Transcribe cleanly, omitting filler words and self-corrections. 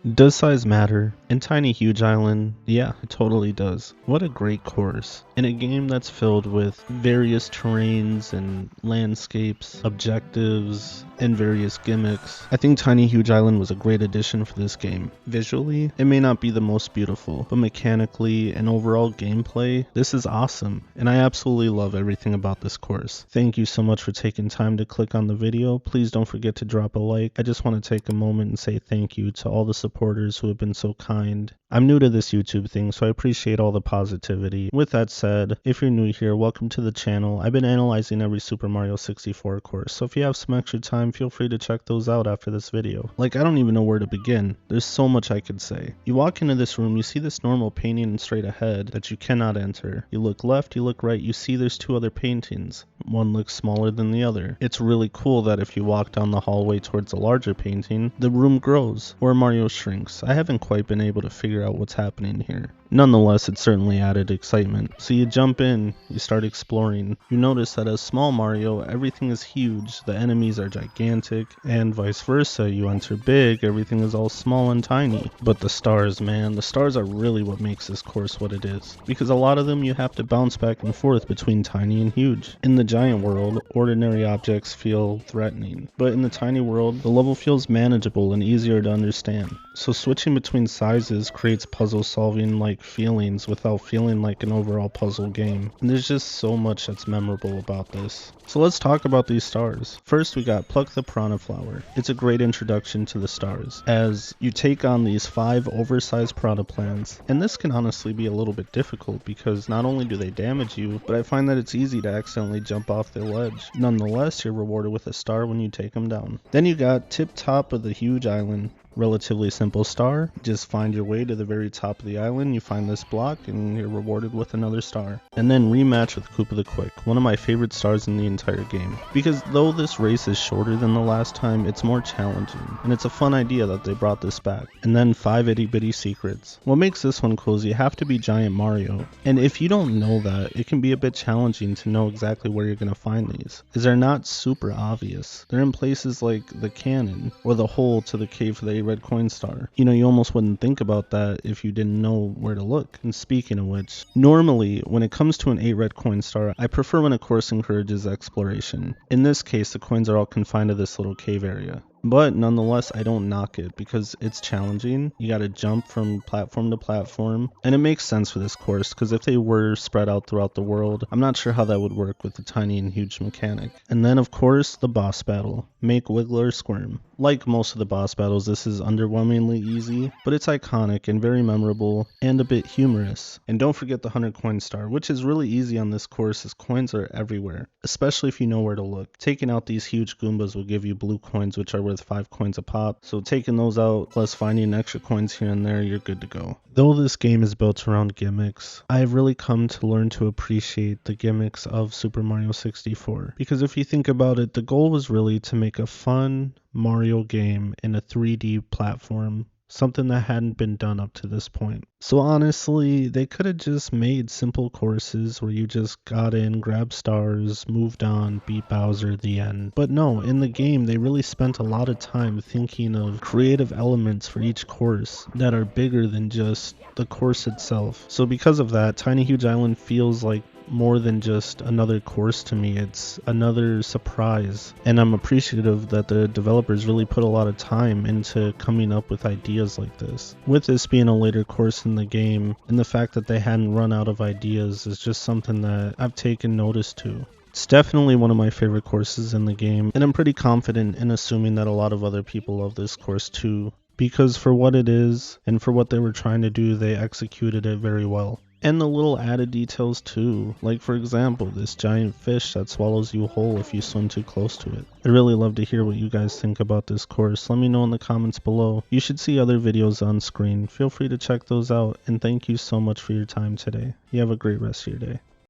Does size matter? In Tiny Huge Island, yeah, it totally does. What a great course. In a game that's filled with various terrains and landscapes, objectives, and various gimmicks, I think Tiny Huge Island was a great addition for this game. Visually, it may not be the most beautiful, but mechanically and overall gameplay, this is awesome, and I absolutely love everything about this course. Thank you so much for taking time to click on the video. Please don't forget to drop a like. I just want to take a moment and say thank you to all the supporters who have been so kind. I'm new to this YouTube thing, so I appreciate all the positivity. With that said, if you're new here, welcome to the channel. I've been analyzing every Super Mario 64 course, so if you have some extra time, feel free to check those out after this video. Like, I don't even know where to begin. There's so much I could say. You walk into this room, you see this normal painting straight ahead that you cannot enter. You look left, you look right, you see there's two other paintings. One looks smaller than the other. It's really cool that if you walk down the hallway towards a larger painting, the room grows, or Mario shrinks. I haven't quite been able to figure out what's happening here. Nonetheless, it certainly added excitement. So you jump in, you start exploring. You notice that as small Mario, everything is huge, the enemies are gigantic, and vice versa. You enter big, everything is all small and tiny. But the stars, man, the stars are really what makes this course what it is. Because a lot of them you have to bounce back and forth between tiny and huge. In the giant world, ordinary objects feel threatening. But in the tiny world, the level feels manageable and easier to understand. So switching between sizes creates puzzle solving like feelings without feeling like an overall puzzle game. And there's just so much that's memorable about this. So let's talk about these stars. First we got Pluck the Piranha Flower. It's a great introduction to the stars, as you take on these 5 oversized piranha plants. And this can honestly be a little bit difficult because not only do they damage you, but I find that it's easy to accidentally jump off the ledge. Nonetheless, you're rewarded with a star when you take them down. Then you got Tip Top of the Huge Island. Relatively simple star. Just find your way to the very top of the island, you find this block, and you're rewarded with another star. And then rematch with Koopa the Quick, one of my favorite stars in the entire game. Because though this race is shorter than the last time, it's more challenging, and it's a fun idea that they brought this back. And then 5 itty bitty secrets. What makes this one cool is you have to be Giant Mario, and if you don't know that, it can be a bit challenging to know exactly where you're going to find these, as they're not super obvious. They're in places like the cannon, or the hole to the cave for the red coin star. You know, you almost wouldn't think about that if you didn't know where to look. And speaking of which, normally when it comes to an 8 red coin star, I prefer when a course encourages exploration. In this case, the coins are all confined to this little cave area. But nonetheless, I don't knock it because it's challenging. You gotta jump from platform to platform, and it makes sense for this course because if they were spread out throughout the world, I'm not sure how that would work with the tiny and huge mechanic. And then of course, the boss battle. Make Wiggler squirm. Like most of the boss battles, this is underwhelmingly easy, but it's iconic and very memorable and a bit humorous. And don't forget the 100 coin star, which is really easy on this course as coins are everywhere, especially if you know where to look. Taking out these huge Goombas will give you blue coins, which are worth 5 coins a pop, so taking those out plus finding extra coins here and there, you're good to go. Though this game is built around gimmicks, I've really come to learn to appreciate the gimmicks of Super Mario 64. Because if you think about it, the goal was really to make a fun Mario game in a 3D platform, something that hadn't been done up to this point. So honestly, they could have just made simple courses where you just got in, grabbed stars, moved on, beat Bowser, the end. But no, in the game, they really spent a lot of time thinking of creative elements for each course that are bigger than just the course itself. So because of that, Tiny Huge Island feels like more than just another course to me. It's another surprise, and I'm appreciative that the developers really put a lot of time into coming up with ideas like this. With this being a later course in the game, and the fact that they hadn't run out of ideas is just something that I've taken notice to. It's definitely one of my favorite courses in the game, and I'm pretty confident in assuming that a lot of other people love this course too, because for what it is and for what they were trying to do, they executed it very well. And the little added details too, like for example, this giant fish that swallows you whole if you swim too close to it. I'd really love to hear what you guys think about this course. Let me know in the comments below. You should see other videos on screen. Feel free to check those out, and thank you so much for your time today. You have a great rest of your day.